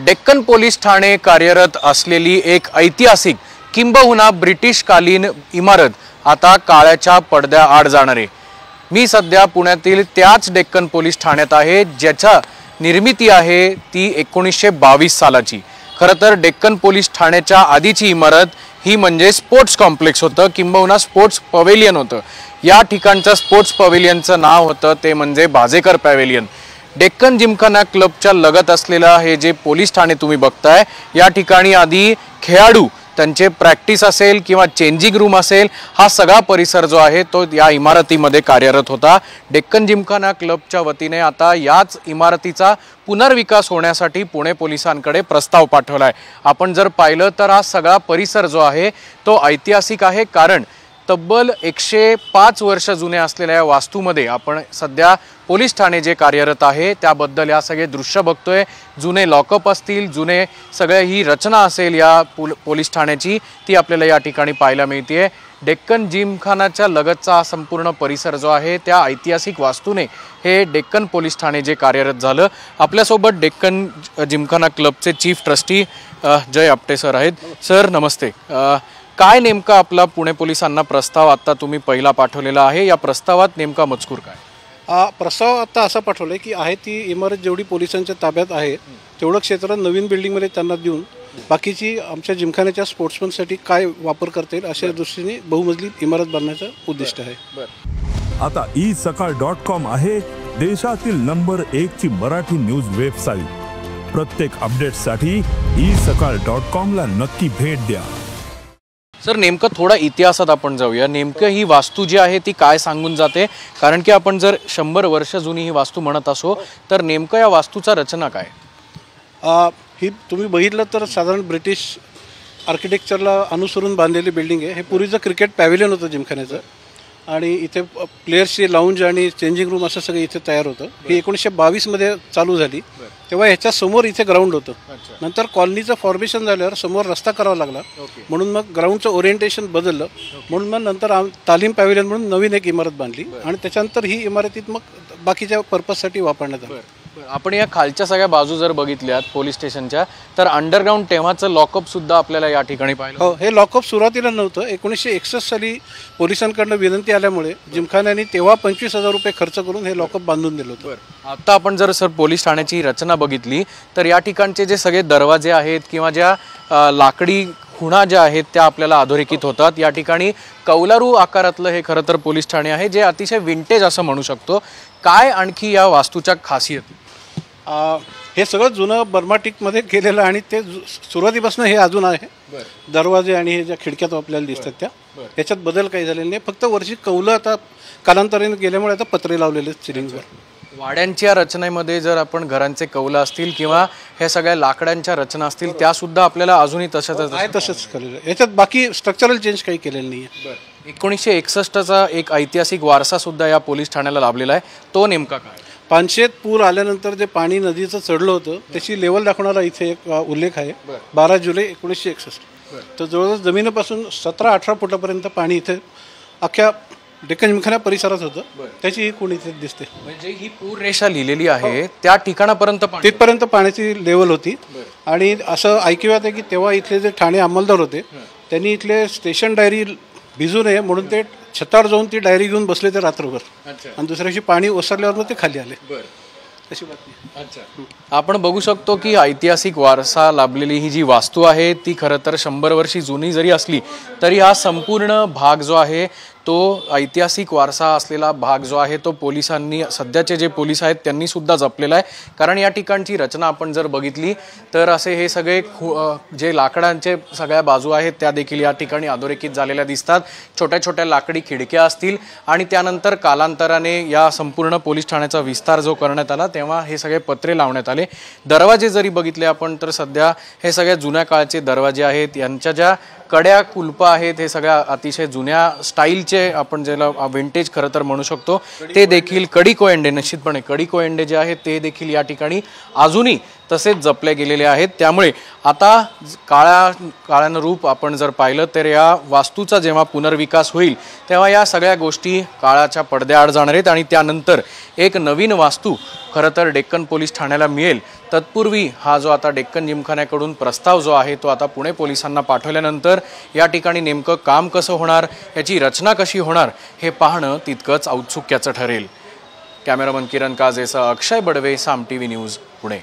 Deccan police Thane कार्यरत असलेली एक ऐतिहासिक किंबहुना ब्रिटिशकालीन इमारत आता काळाच्या पडद्याआड जाणार आहे। मी सध्या पुण्यातील त्याच डेक्कन पोलीस ठाण्यात आहे ज्याचा निर्मिती आहे ती 1922 सालाची। खरं तर डेक्कन पोलीस ठाण्याच्या आधीची इमारत ही म्हणजे स्पोर्ट्स कॉम्प्लेक्स होतं किंबहुना स्पोर्ट्स पवेलियन होतं। या ठिकाणचं स्पोर्ट्स पवेलियनचं नाव होतं ते म्हणजे बाजेकर पवेलियन। डेक्कन जिमखाना क्लबच्या लगत असलेला हे जे पोलीस ठाणे तुम्ही बघताय या ठिकाणी आधी खेळाडू त्यांचे प्रॅक्टिस असेल किंवा चेंजिंग रूम असेल हा सगळा परिसर जो आहे तो या इमारतीमध्ये कार्यरत होता। डेक्कन जिमखाना क्लबच्या वतीने आता याच इमारतीचा पुनर्विकास होण्यासाठी पुणे पोलिसांकडे प्रस्ताव पाठवलाय। आपण जर पाहिलं तर हा सगळा परिसर जो आहे तो ऐतिहासिक आहे, कारण तब्बल 105 वर्ष जुने असलेल्या या वास्तूमध्ये आपण सध्या पोलीस ठाणे जे कार्यरत आहे त्याबद्दल या सगळे दृश्य बघतोय। जुने लॉकअप असतील, जुने सगळे ही रचना असेल या पोलीस ठाण्याची ती आपल्याला या ठिकाणी पाहायला मिळते। डेक्कन जिमखानाच्या लगतचा हा संपूर्ण परिसर जो आहे त्या ऐतिहासिक वास्तूने हे डेक्कन पोलीस ठाणे जे कार्यरत झालं। आपल्यासोबत डेक्कन जिमखाना क्लबचे चीफ ट्रस्टी जय आपटे सर आहेत। सर नमस्ते। काय नेमका आपला पुणे पोलिसांना प्रस्ताव आता तुम्ही पहिला पाठवलेला आहे, या प्रस्तावात नेमका मजकूर काय? प्रस्ताव आता असा पाठवला की आहे ती इमारत जेवढी पोलिसांच्या ताब्यात आहे तेवढं क्षेत्र नवीन बिल्डिंगमध्ये त्यांना देऊन बाकीची आमच्या जिमखान्याच्या स्पोर्ट्समनसाठी काय वापर करता येईल अशा दृष्टीने बहुमजली इमारत बांधण्याचं उद्दिष्ट आहे। आता isakal.com आहे देशातील नंबर 1 ची मराठी न्यूज वेबसाईट। प्रत्येक अपडेटसाठी isakal.com ला नक्की भेट द्या। सर नेमकं थोडा इतिहासात आपण जाऊया। नेमकं ही वास्तू जी आहे ती काय सांगून जाते, कारण की आपण जर 100 वर्ष जुनी ही वास्तू म्हणत असो तर नेमकं या वास्तूचा रचना काय? ही तुम्ही बघितलं तर साधारण ब्रिटिश आर्किटेक्चरला अनुसरून बांधलेली बिल्डिंग आहे। हे पूर्वीचं क्रिकेट पॅव्हिलियन होतं जिमखान्याचं आणि इथे प्लेयर्सची लाऊंज आणि चेंजिंग रूम असं सगळं इथे तयार होतं। ही 1922 मध्ये चालू झाली, तेव्हा ह्याच्या समोर इथे ग्राउंड होतं। नंतर कॉलनीचं फॉर्मेशन झाल्यावर समोर रस्ता करावा लागला, म्हणून मग ग्राउंडचं ओरिएंटेशन बदललं, म्हणून मग नंतर तालीम पॅव्हिलियन म्हणून नवीन एक इमारत बांधली आणि त्याच्यानंतर ही इमारतीत मग बाकीच्या पर्पजसाठी वापरण्यात आली। आपण या खालच्या सगळ्या बाजू जर बघितल्यात पोलीस स्टेशनच्या तर अंडरग्राउंड तेव्हाचं लॉकअप सुद्धा आपल्याला या ठिकाणी पाहिलं। हो, हे लॉकअप सुरुवातीला नव्हतं। 1961 साली पोलिसांकडनं विनंती आल्यामुळे जिमखान्याने तेव्हा 25,000 रुपये खर्च करून हे लॉकअप बांधून दिलं होतं। आता आपण जर सर पोलीस ठाण्याची रचना बघितली तर या ठिकाणचे जे सगळे दरवाजे आहेत किंवा ज्या लाकडी खुणा ज्या आहेत त्या आपल्याला अधोरेखित होतात। या ठिकाणी कौलारू आकारातलं हे खरं तर पोलीस ठाणे आहे जे अतिशय विंटेज असं म्हणू शकतो। काय आणखी या वास्तूच्या खासियत? हे सगळं जुनं बर्माटिकमध्ये केलेलं आणि ते सुरुवातीपासून हे अजून आहे। दरवाजे आणि हे ज्या खिडक्यात आपल्याला दिसतात त्या याच्यात बदल काही झालेले नाही, फक्त वरची कौलं आता कालांतराने गेल्यामुळे आता पत्रे लावलेले सिलिंगवर। वाड्यांच्या रचनेमध्ये जर आपण घरांचे कौलं असतील किंवा हे सगळ्या लाकडांच्या रचना असतील त्या सुद्धा आपल्याला अजूनही तसंच केलेलं, याच्यात बाकी स्ट्रक्चरल चेंज काही केलेलं नाही आहे। 1961चा एक ऐतिहासिक वारसा सुद्धा या पोलीस ठाण्याला लाभलेला आहे, तो नेमका काय? पानशेत पूर आल्यानंतर जे पाणी नदीचं चढलं होतं त्याची लेवल दाखवणारा इथे एक उल्लेख आहे। 12 जुलै 1961 तर जवळजवळ जमिनीपासून 17-18 फुटापर्यंत पाणी इथे अख्ख्या डेक्कन जिमखाना परिसरात होतं, त्याची ही खूण इथे दिसते। म्हणजे ही पूर रेषा लिहिलेली आहे त्या ठिकाणापर्यंत तिथपर्यंत पाण्याची लेवल होती। आणि असं ऐकिवात आहे की तेव्हा इथले जे ठाणे अंमलदार होते त्यांनी इथले स्टेशन डायरी भिजू नये म्हणून ते छतावर जाऊन ती डायरी घेऊन बसले ते रात्रभर, आणि दुसऱ्या दिवशी पाणी ओसरल्यावर मग ते खाली आले। अशी बातमी। आपण बघू शकतो की ऐतिहासिक वारसा लाभलेली ही जी वास्तू आहे ती खरं तर 100 वर्षी जुनी जरी असली तरी हा संपूर्ण भाग जो आहे तो ऐतिहासिक वारसा असलेला भाग जो आहे तो पोलिसांनी, सध्याचे जे पोलीस आहेत त्यांनी सुद्धा जपलेला आहे। कारण या ठिकाणची रचना आपण जर बघितली तर असे हे सगळे जे लाकडांचे सगळ्या बाजू आहेत त्या देखील या ठिकाणी अधोरेखित झालेल्या दिसतात। छोट्या छोट्या लाकडी खिडक्या असतील आणि त्यानंतर कालांतराने या संपूर्ण पोलीस ठाण्याचा विस्तार जो करण्यात आला तेव्हा हे सगळे पत्रे लावण्यात आले। दरवाजे जरी बघितले आपण तर सध्या हे सगळ्या जुन्या काळाचे दरवाजे आहेत, यांच्या ज्या कड्या कुलपं आहेत हे सगळ्या अतिशय जुन्या स्टाईलचे आपण ज्याला विंटेज खरं तर म्हणू शकतो ते देखील कडी कोयंडे, निश्चितपणे कडी कोयंडे जे आहेत ते देखील या ठिकाणी अजूनही तसेच जपले गेलेले आहेत। त्यामुळे आता काळ्यानं रूप आपण जर पाहिलं तर या वास्तूचा जेव्हा पुनर्विकास होईल तेव्हा या सगळ्या गोष्टी काळाच्या पडद्याआड जाणार आहेत आणि त्यानंतर एक नवीन वास्तू खरं तर डेक्कन पोलीस ठाण्याला मिळेल। तत्पूर्वी हा जो आता डेक्कन जिमखान्याकडून प्रस्ताव जो आहे तो आता पुणे पोलिसांना पाठवल्यानंतर या ठिकाणी नेमकं काम कसं होणार, याची रचना कशी होणार हे पाहणं तितकंच औत्सुक्याचं ठरेल। कॅमेरामन किरण काजेसह अक्षय बडवे, साम टीव्ही न्यूज, पुणे।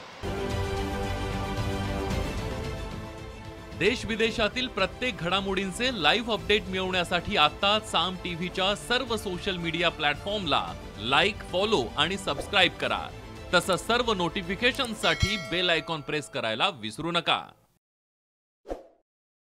देश विदेशातील प्रत्येक घडामोडींचे लाईव्ह अपडेट मिळवण्यासाठी आता साम टीव्हीच्या सर्व सोशल मीडिया प्लॅटफॉर्मला लाईक, फॉलो आणि सबस्क्राईब करा। तसंच सर्व नोटिफिकेशनसाठी बेल आयकॉन प्रेस करायला विसरू नका।